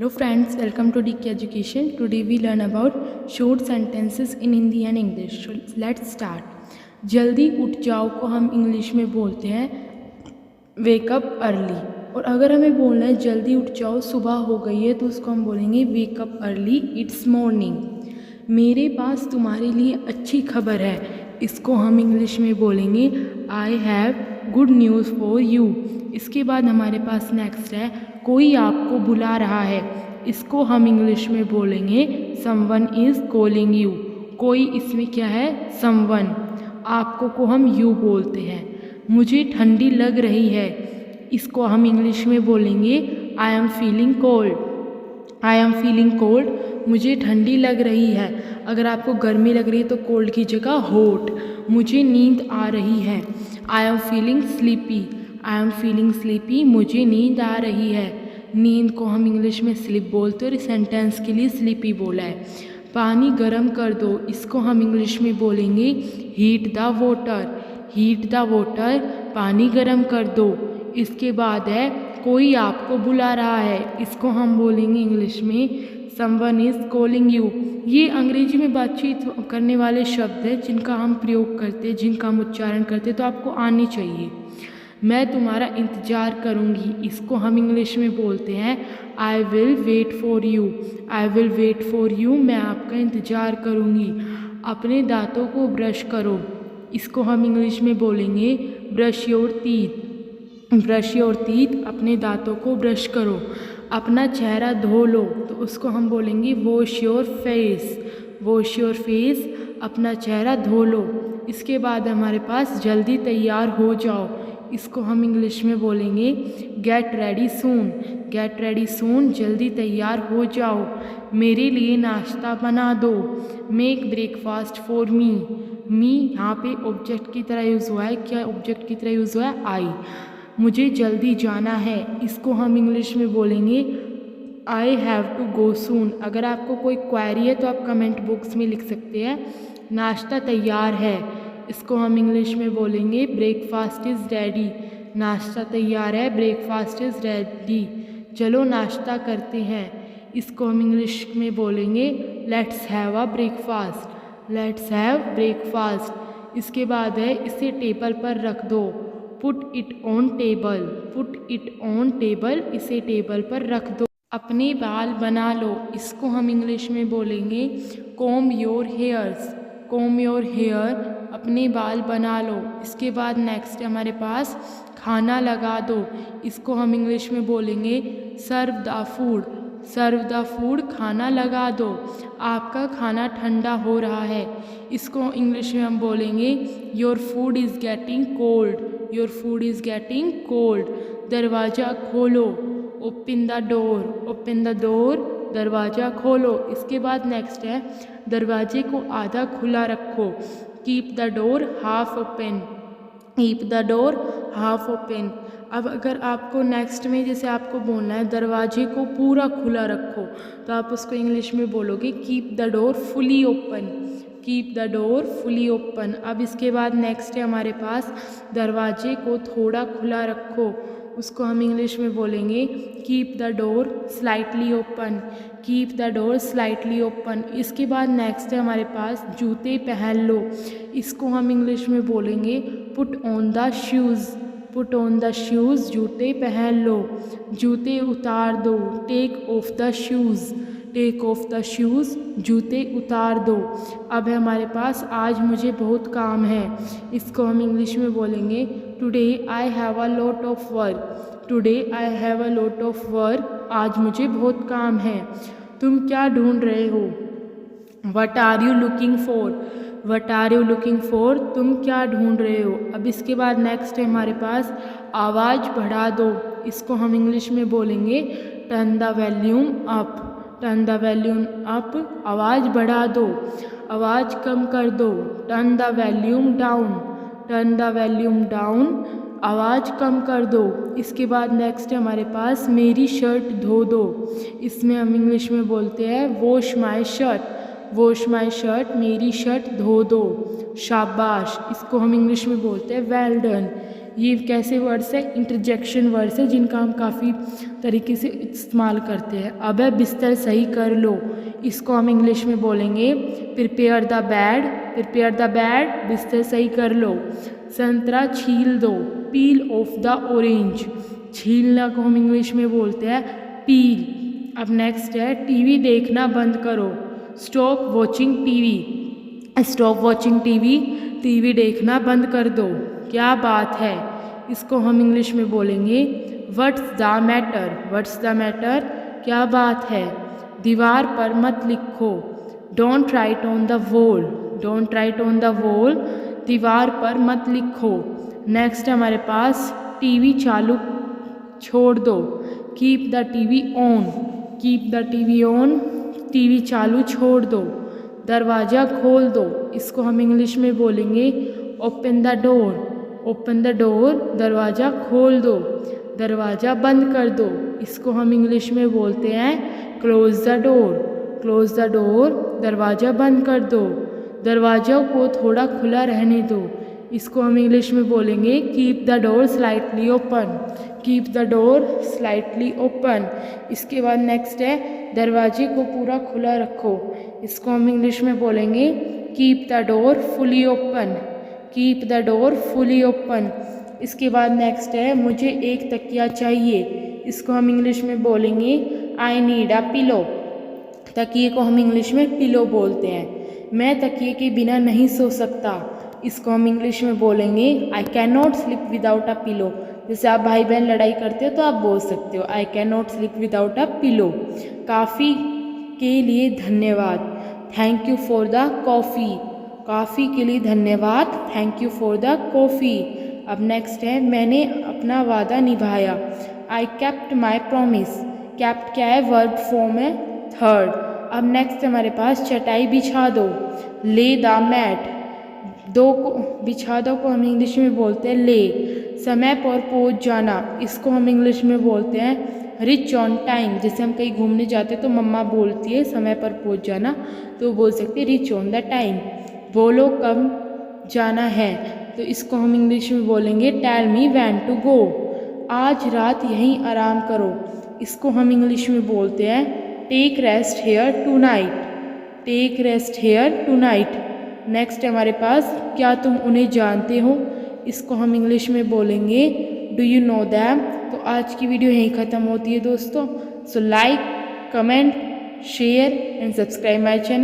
Hello friends, welcome to DK Education. Today we learn about short sentences in Hindi and English. So let's start. जल्दी उठ जाओ को हम English में बोलते हैं वेक अप अर्ली, और अगर हमें बोलना है जल्दी उठ जाओ सुबह हो गई है तो उसको हम बोलेंगे wake up early, it's morning. मेरे पास तुम्हारे लिए अच्छी खबर है, इसको हम इंग्लिश में बोलेंगे I have good news for you. इसके बाद हमारे पास नेक्स्ट है कोई आपको बुला रहा है, इसको हम इंग्लिश में बोलेंगे समवन इज़ कॉलिंग यू। कोई इसमें क्या है, समवन। आपको को हम यू बोलते हैं। मुझे ठंडी लग रही है, इसको हम इंग्लिश में बोलेंगे I am feeling cold. I am feeling cold, मुझे ठंडी लग रही है। अगर आपको गर्मी लग रही है तो कोल्ड की जगह हॉट। मुझे नींद आ रही है, I am feeling sleepy. I am feeling sleepy, मुझे नींद आ रही है। नींद को हम इंग्लिश में स्लीप बोलते हैं और सेंटेंस के लिए स्लीपी बोला है। पानी गर्म कर दो, इसको हम इंग्लिश में बोलेंगे heat the water. Heat the water, पानी गर्म कर दो। इसके बाद है कोई आपको बुला रहा है, इसको हम बोलेंगे इंग्लिश में समवन इज़ कॉलिंग यू। ये अंग्रेजी में बातचीत करने वाले शब्द हैं जिनका हम प्रयोग करते हैं, जिनका हम उच्चारण करते हैं, तो आपको आनी चाहिए। मैं तुम्हारा इंतज़ार करूँगी, इसको हम इंग्लिश में बोलते हैं I will wait for you. I will wait for you, मैं आपका इंतज़ार करूँगी। अपने दांतों को ब्रश करो, इसको हम इंग्लिश में बोलेंगे brush your teeth. Brush your teeth, अपने दांतों को ब्रश करो। अपना चेहरा धो लो, तो उसको हम बोलेंगे wash your face. Wash your face, अपना चेहरा धो लो। इसके बाद हमारे पास जल्दी तैयार हो जाओ, इसको हम इंग्लिश में बोलेंगे get ready soon. Get ready soon, जल्दी तैयार हो जाओ। मेरे लिए नाश्ता बना दो, मेक ब्रेकफास्ट फॉर मी। मी यहाँ पे ऑब्जेक्ट की तरह यूज़ हुआ है। क्या ऑब्जेक्ट की तरह यूज़ हुआ है, आई। मुझे जल्दी जाना है, इसको हम इंग्लिश में बोलेंगे आई हैव टू गो सून। अगर आपको कोई क्वेरी है तो आप कमेंट बॉक्स में लिख सकते हैं। नाश्ता तैयार है, इसको हम इंग्लिश में बोलेंगे ब्रेकफास्ट इज़ रेडी। नाश्ता तैयार है, ब्रेकफास्ट इज़ रेडी। चलो नाश्ता करते हैं, इसको हम इंग्लिश में बोलेंगे let's have a breakfast. Let's have breakfast. इसके बाद है इसे टेबल पर रख दो, put it on table. Put it on table, इसे टेबल पर रख दो। अपने बाल बना लो, इसको हम इंग्लिश में बोलेंगे comb your hairs. Comb your hair, अपने बाल बना लो। इसके बाद नेक्स्ट है हमारे पास खाना लगा दो, इसको हम इंग्लिश में बोलेंगे serve the food. Serve the food, खाना लगा दो। आपका खाना ठंडा हो रहा है, इसको इंग्लिश में हम बोलेंगे your food is getting cold. Your food is getting cold. दरवाज़ा खोलो, open the door. Open the door, दरवाज़ा खोलो। इसके बाद नेक्स्ट है दरवाजे को आधा खुला रखो, keep the door half open. Keep the door half open. अब अगर आपको नेक्स्ट में जैसे आपको बोलना है दरवाजे को पूरा खुला रखो, तो आप उसको इंग्लिश में बोलोगे keep the door fully open. Keep the door fully open. अब इसके बाद नेक्स्ट है हमारे पास दरवाजे को थोड़ा खुला रखो, उसको हम इंग्लिश में बोलेंगे keep the door slightly open. Keep the door slightly open. इसके बाद नेक्स्ट है हमारे पास जूते पहन लो, इसको हम इंग्लिश में बोलेंगे put on the shoes. Put on the shoes, जूते पहन लो। जूते उतार दो, take off the shoes. Take off the shoes, जूते उतार दो। अब है हमारे पास आज मुझे बहुत काम है, इसको हम इंग्लिश में बोलेंगे today I have a lot of work. Today I have a lot of work, आज मुझे बहुत काम है। तुम क्या ढूंढ रहे हो, what are you looking for. What are you looking for, तुम क्या ढूंढ रहे हो। अब इसके बाद नेक्स्ट है हमारे पास आवाज़ बढ़ा दो, इसको हम इंग्लिश में बोलेंगे turn the volume up. Turn the volume up, आवाज़ बढ़ा दो। आवाज़ कम कर दो, turn the volume down. Turn the volume down, आवाज़ कम कर दो। इसके बाद नेक्स्ट है हमारे पास मेरी शर्ट धो दो, इसमें हम इंग्लिश में बोलते हैं wash my shirt. Wash my shirt, मेरी शर्ट धो दो। शाबाश, इसको हम इंग्लिश में बोलते हैं वेल डन। ये कैसे वर्ड्स है, इंटरजेक्शन वर्ड्स है जिनका हम काफ़ी तरीके से इस्तेमाल करते हैं। अब है बिस्तर सही कर लो, इसको हम इंग्लिश में बोलेंगे prepare the bed, prepare the bed, बिस्तर सही कर लो। संतरा छील दो, पील ऑफ द ऑरेंज, छीलना को हम इंग्लिश में बोलते हैं पील। अब नेक्स्ट है टीवी देखना बंद करो, stop watching TV, stop watching TV, TV देखना बंद कर दो। क्या बात है, इसको हम इंग्लिश में बोलेंगे what's the matter, what's the matter, क्या बात है। दीवार पर मत लिखो, don't write on the wall, don't write on the wall, दीवार पर मत लिखो। नेक्स्ट हमारे पास टीवी चालू छोड़ दो, keep the TV on, keep the TV on, TV चालू छोड़ दो। दरवाज़ा खोल दो, इसको हम इंग्लिश में बोलेंगे open the door, open the door, दरवाज़ा खोल दो। दरवाज़ा बंद कर दो, इसको हम इंग्लिश में बोलते हैं close the door, close the door, दरवाज़ा बंद कर दो। दरवाज़ा को थोड़ा खुला रहने दो, इसको हम इंग्लिश में बोलेंगे keep the door slightly open, keep the door slightly open. इसके बाद नेक्स्ट है दरवाजे को पूरा खुला रखो, इसको हम इंग्लिश में बोलेंगे keep the door fully open, keep the door fully open. इसके बाद नेक्स्ट है मुझे एक तकिया चाहिए, इसको हम इंग्लिश में बोलेंगे आई नीड अ पिलो, तकिए को हम इंग्लिश में पिलो बोलते हैं। मैं तकिए के बिना नहीं सो सकता, इसको हम इंग्लिश में बोलेंगे I can not sleep without a pillow. जैसे आप भाई बहन लड़ाई करते हो तो आप बोल सकते हो I can not sleep without a pillow. काफ़ी के लिए धन्यवाद, thank you for the coffee, coffee के लिए धन्यवाद, thank you for the coffee. अब नेक्स्ट है मैंने अपना वादा निभाया, I kept my promise, kept क्या है, वर्ब फॉर्म है थर्ड। अब नेक्स्ट हमारे पास चटाई बिछा दो, ले द मैट, दो को बिछा दो को हम इंग्लिश में बोलते हैं ले। समय पर पहुंच जाना, इसको हम इंग्लिश में बोलते हैं रिच ऑन टाइम। जैसे हम कहीं घूमने जाते हैं तो मम्मा बोलती है समय पर पहुंच जाना, तो बोल सकते हैं रिच ऑन द टाइम। बोलो कब जाना है, तो इसको हम इंग्लिश में बोलेंगे tell me when to go. आज रात यहीं आराम करो, इसको हम इंग्लिश में बोलते हैं take rest here tonight, take rest here tonight. Next हमारे पास क्या तुम उन्हें जानते हो, इसको हम इंग्लिश में बोलेंगे डू यू नो दैम। तो आज की वीडियो यहीं ख़त्म होती है दोस्तों। So like, comment, share and subscribe my channel.